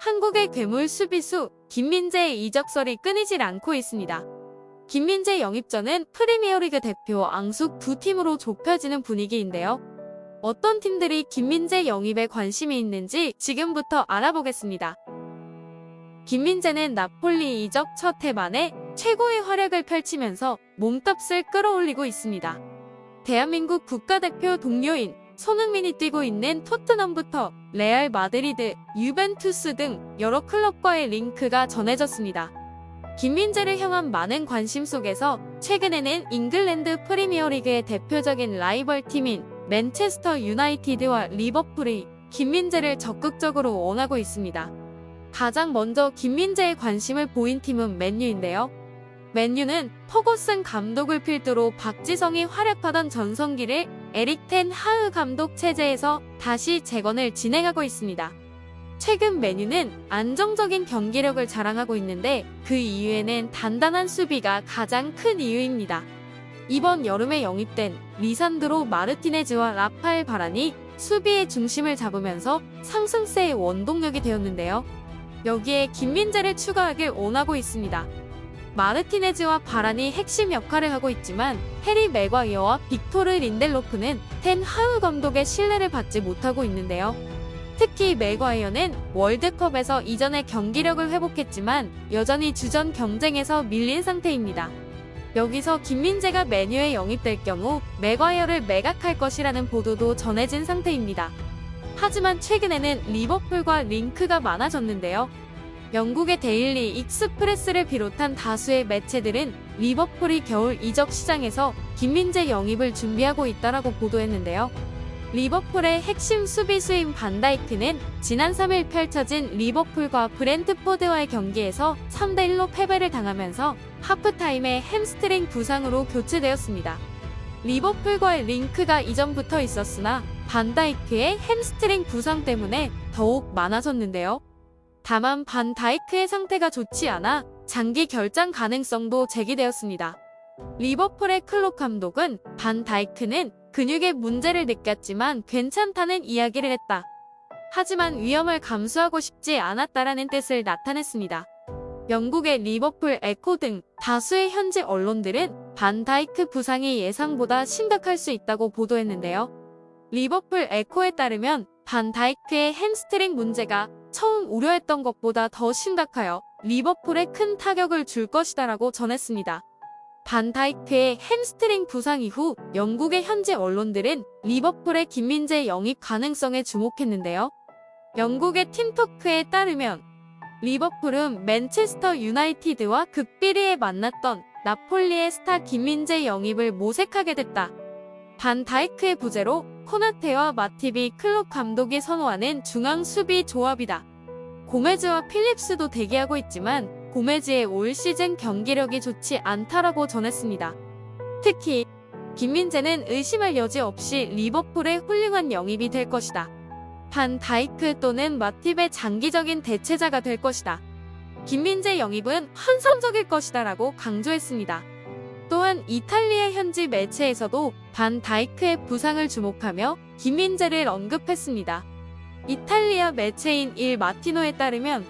한국의 괴물 수비수 김민재의 이적설이 끊이질 않고 있습니다. 김민재 영입 전은 프리미어리그 대표 앙숙 두 팀으로 좁혀지는 분위기인데요. 어떤 팀들이 김민재 영입에 관심이 있는지 지금부터 알아보겠습니다. 김민재는 나폴리 이적 첫 해 만에 최고의 활약을 펼치면서 몸값을 끌어올리고 있습니다. 대한민국 국가대표 동료인 손흥민이 뛰고 있는 토트넘부터 레알 마드리드, 유벤투스 등 여러 클럽과의 링크가 전해졌습니다. 김민재를 향한 많은 관심 속에서 최근에는 잉글랜드 프리미어리그의 대표적인 라이벌 팀인 맨체스터 유나이티드와 리버풀이 김민재를 적극적으로 원하고 있습니다. 가장 먼저 김민재에 관심을 보인 팀은 맨유인데요. 맨유는 퍼거슨 감독을 필두로 박지성이 활약하던 전성기를 에릭 텐 하흐 감독 체제에서 다시 재건을 진행하고 있습니다. 최근 맨유는 안정적인 경기력을 자랑하고 있는데 그 이유에는 단단한 수비가 가장 큰 이유입니다. 이번 여름에 영입된 리산드로 마르티네즈와 라파엘 바란이 수비의 중심을 잡으면서 상승세의 원동력이 되었는데요. 여기에 김민재를 추가하길 원하고 있습니다. 마르티네즈와 바란이 핵심 역할을 하고 있지만 해리 맥과이어와 빅토르 린델로프는 텐 하흐 감독의 신뢰를 받지 못하고 있는데요. 특히 맥과이어는 월드컵에서 이전의 경기력을 회복했지만 여전히 주전 경쟁에서 밀린 상태입니다. 여기서 김민재가 맨유에 영입될 경우 맥과이어를 매각할 것이라는 보도도 전해진 상태입니다. 하지만 최근에는 리버풀과 링크가 많아졌는데요. 영국의 데일리 익스프레스를 비롯한 다수의 매체들은 리버풀이 겨울 이적 시장에서 김민재 영입을 준비하고 있다라고 보도했는데요. 리버풀의 핵심 수비수인 반다이크는 지난 3일 펼쳐진 리버풀과 브렌트포드와의 경기에서 3대1로 패배를 당하면서 하프타임에 햄스트링 부상으로 교체되었습니다. 리버풀과의 링크가 이전부터 있었으나 반다이크의 햄스트링 부상 때문에 더욱 많아졌는데요. 다만 반다이크의 상태가 좋지 않아 장기 결장 가능성도 제기되었습니다. 리버풀의 클롭 감독은 반다이크는 근육에 문제를 느꼈지만 괜찮다는 이야기를 했다. 하지만 위험을 감수하고 싶지 않았다라는 뜻을 나타냈습니다. 영국의 리버풀 에코 등 다수의 현지 언론들은 반다이크 부상이 예상보다 심각할 수 있다고 보도했는데요. 리버풀 에코에 따르면 반다이크의 햄스트링 문제가 처음 우려했던 것보다 더 심각하여 리버풀에 큰 타격을 줄 것이다라고 전했습니다. 반다이크의 햄스트링 부상 이후 영국의 현지 언론들은 리버풀의 김민재 영입 가능성에 주목했는데요. 영국의 팀토크에 따르면 리버풀은 맨체스터 유나이티드와 극비리에 만났던 나폴리의 스타 김민재 영입을 모색하게 됐다. 반다이크의 부재로 코나테와 마티비 클롭 감독이 선호하는 중앙 수비 조합이다. 고메즈와 필립스도 대기하고 있지만 고메즈의 올 시즌 경기력이 좋지 않다라고 전했습니다. 특히 김민재는 의심할 여지 없이 리버풀의 훌륭한 영입이 될 것이다. 반다이크 또는 마팁의 장기적인 대체자가 될 것이다. 김민재 영입은 환상적일 것이다 라고 강조했습니다. 또한 이탈리아 현지 매체에서도 반다이크의 부상을 주목하며 김민재를 언급했습니다. 이탈리아 매체인 일 마티노에 따르면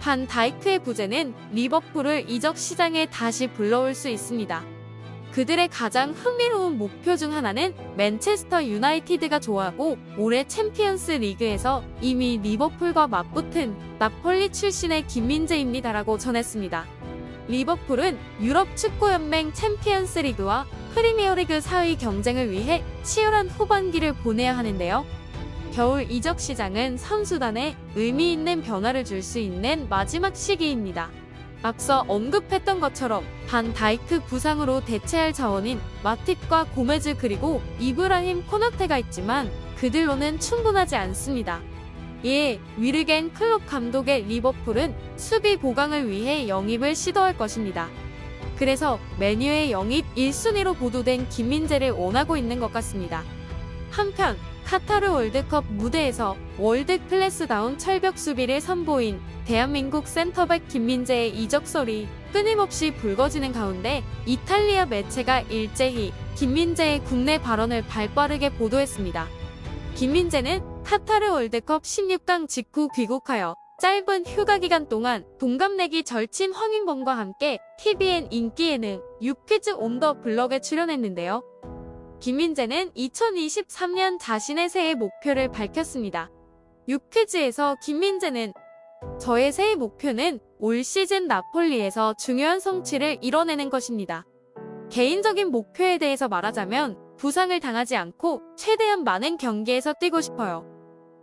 반다이크의 부재는 리버풀을 이적 시장에 다시 불러올 수 있습니다. 그들의 가장 흥미로운 목표 중 하나는 맨체스터 유나이티드가 좋아하고 올해 챔피언스 리그에서 이미 리버풀과 맞붙은 나폴리 출신의 김민재입니다라고 전했습니다. 리버풀은 유럽 축구연맹 챔피언스 리그와 프리미어리그 4위 경쟁을 위해 치열한 후반기를 보내야 하는데요. 겨울 이적 시장은 선수단에 의미 있는 변화를 줄 수 있는 마지막 시기입니다. 앞서 언급했던 것처럼 반다이크 부상으로 대체할 자원인 마팁과 고메즈 그리고 이브라힘 코나테가 있지만 그들로는 충분하지 않습니다. 이에 위르겐 클롭 감독의 리버풀은 수비 보강을 위해 영입을 시도할 것입니다. 그래서 맨유의 영입 1순위로 보도된 김민재를 원하고 있는 것 같습니다. 한편 카타르 월드컵 무대에서 월드 클래스다운 철벽 수비를 선보인 대한민국 센터백 김민재의 이적설이 끊임없이 불거지는 가운데 이탈리아 매체가 일제히 김민재의 국내 발언을 발빠르게 보도했습니다. 김민재는 카타르 월드컵 16강 직후 귀국하여 짧은 휴가 기간 동안 동갑내기 절친 황인범과 함께 TVN 인기 예능 유퀴즈 온 더 블럭에 출연했는데요. 김민재는 2023년 자신의 새해 목표를 밝혔습니다. 유퀴즈에서 김민재는 저의 새해 목표는 올 시즌 나폴리에서 중요한 성취를 이뤄내는 것입니다. 개인적인 목표에 대해서 말하자면 부상을 당하지 않고 최대한 많은 경기에서 뛰고 싶어요.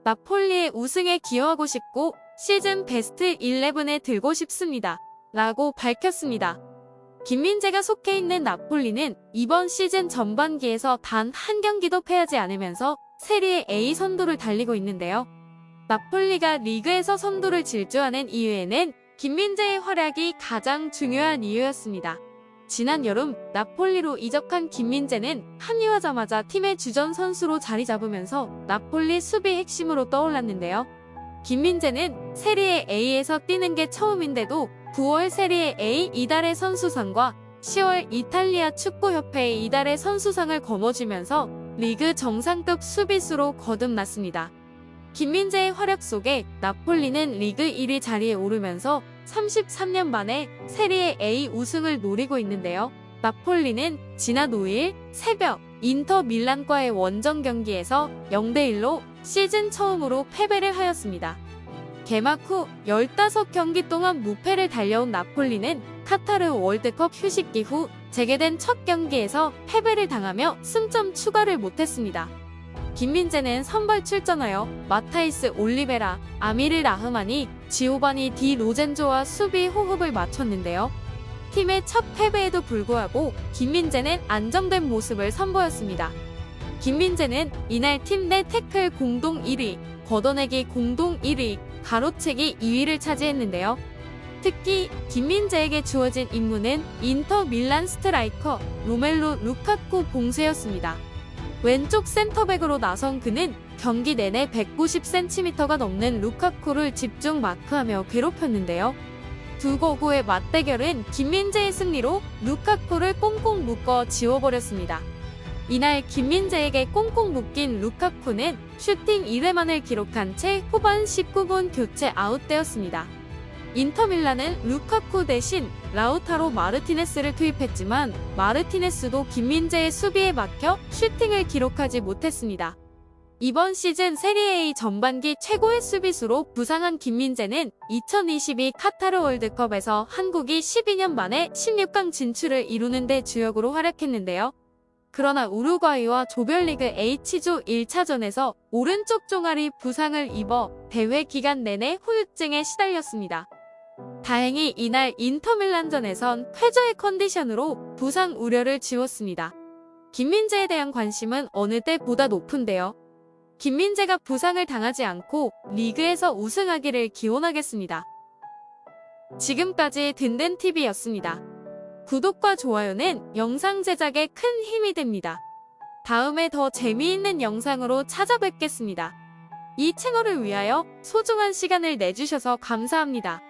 나폴리의 우승에 기여하고 싶고 시즌 베스트 11에 들고 싶습니다. 라고 밝혔습니다. 김민재가 속해 있는 나폴리는 이번 시즌 전반기에서 단 한 경기도 패하지 않으면서 세리에 A 선두를 달리고 있는데요. 나폴리가 리그에서 선두를 질주하는 이유에는 김민재의 활약이 가장 중요한 이유였습니다. 지난 여름 나폴리로 이적한 김민재는 합류하자마자 팀의 주전 선수로 자리 잡으면서 나폴리 수비 핵심으로 떠올랐는데요. 김민재는 세리에 A에서 뛰는 게 처음인데도 9월 세리에 A 이달의 선수상과 10월 이탈리아 축구협회의 이달의 선수상을 거머쥐면서 리그 정상급 수비수로 거듭났습니다. 김민재의 활약 속에 나폴리는 리그 1위 자리에 오르면서 33년 만에 세리에 A 우승을 노리고 있는데요. 나폴리는 지난 5일 새벽 인터 밀란과의 원정 경기에서 0대1로 시즌 처음으로 패배를 하였습니다. 개막 후 15경기 동안 무패를 달려온 나폴리는 카타르 월드컵 휴식기 후 재개된 첫 경기에서 패배를 당하며 승점 추가를 못했습니다. 김민재는 선발 출전하여 마타이스 올리베라, 아미르 라흐마니, 지오바니 디 로젠조와 수비 호흡을 맞췄는데요. 팀의 첫 패배에도 불구하고 김민재는 안정된 모습을 선보였습니다. 김민재는 이날 팀 내 태클 공동 1위, 걷어내기 공동 1위, 가로채기 2위를 차지했는데요. 특히 김민재에게 주어진 임무는 인터 밀란 스트라이커 로멜로 루카쿠 봉쇄였습니다. 왼쪽 센터백으로 나선 그는 경기 내내 190cm가 넘는 루카쿠를 집중 마크하며 괴롭혔는데요. 두 거구의 맞대결은 김민재의 승리로 루카쿠를 꽁꽁 묶어 지워버렸습니다. 이날 김민재에게 꽁꽁 묶인 루카쿠는 슈팅 1회만을 기록한 채 후반 19분 교체 아웃되었습니다. 인터밀란은 루카쿠 대신 라우타로 마르티네스를 투입했지만 마르티네스도 김민재의 수비에 막혀 슈팅을 기록하지 못했습니다. 이번 시즌 세리에 A 전반기 최고의 수비수로 부상한 김민재는 2022 카타르 월드컵에서 한국이 12년 만에 16강 진출을 이루는 데 주역으로 활약했는데요. 그러나 우루과이와 조별리그 H조 1차전에서 오른쪽 종아리 부상을 입어 대회 기간 내내 후유증에 시달렸습니다. 다행히 이날 인터밀란전에선 패저의 컨디션으로 부상 우려를 지웠습니다. 김민재에 대한 관심은 어느 때보다 높은데요. 김민재가 부상을 당하지 않고 리그에서 우승하기를 기원하겠습니다. 지금까지 든든TV였습니다. 구독과 좋아요는 영상 제작에 큰 힘이 됩니다. 다음에 더 재미있는 영상으로 찾아뵙겠습니다. 이 채널을 위하여 소중한 시간을 내주셔서 감사합니다.